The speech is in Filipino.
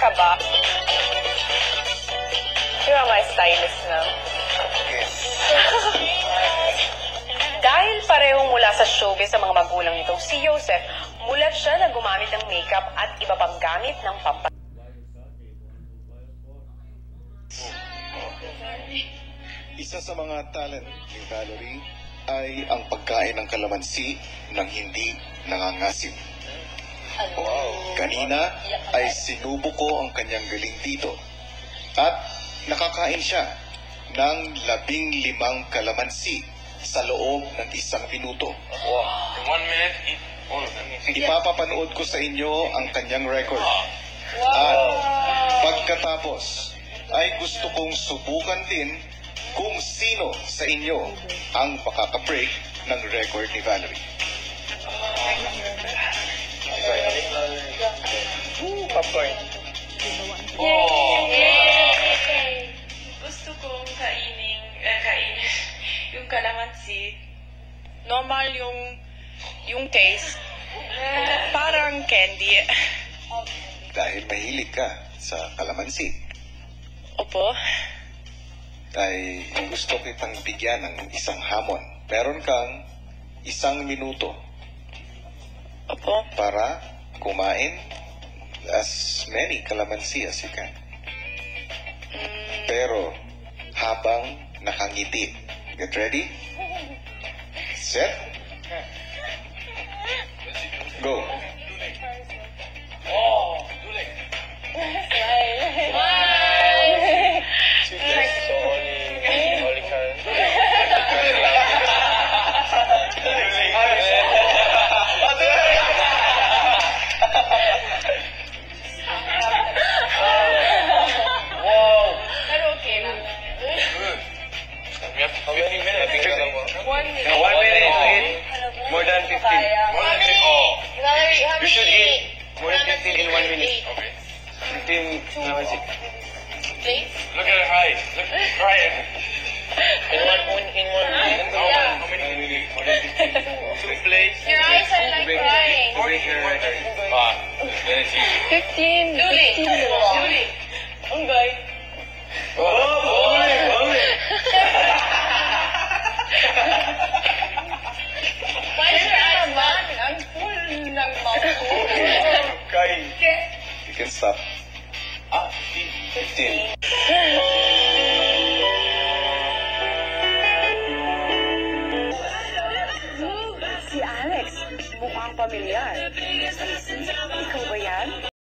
ka ba? You're my stylist now. Yes. Dahil parehong mula sa showbiz sa mga magulang nitong si Joseph, mulat siya na gumamit ng makeup at iba pang gamit ng Isa sa mga talent ni Valerie ay ang pagkain ng kalamansi nang hindi nangangasim. Kanina ay sinubo ko ang kanyang galing dito at nakakain siya ng 15 kalamansi sa loob ng 1 minuto. In 1 minute, eat all of them. Ipapapanood ko sa inyo ang kanyang record. At pagkatapos ay gusto kong subukan din kung sino sa inyo ang makaka-break ng record ni Valerie. Popcorn. Gusto kong kainin yung kalamansi. Normal yung taste. Parang candy. Dahil mahilig ka sa kalamansi, Opo. ay gusto kitang bigyan ng isang hamon. Meron kang 1 minuto Opo. para kumain as many kalamansi as you can. Pero habang nakangiti. Get ready? Set? Go. Pero okay lang. We have 15 minutes. 1 minute. 1 minute. Eat more than 15. More than 15. Oh. You should eat more than 15 in 1 minute. Okay. 15 kalamansi. Please? Look at her eyes. Look, try it. In one minute. How many? More than 15. 2 plates. Your eyes are like crying. 40. Then it's easy. 15. Julie. Unggay. Why is your eyes bad? Ang full ng mouth ko. Kain. You can stop. 15. Si Alex, mukhang pamilyar. Ikaw ba yan?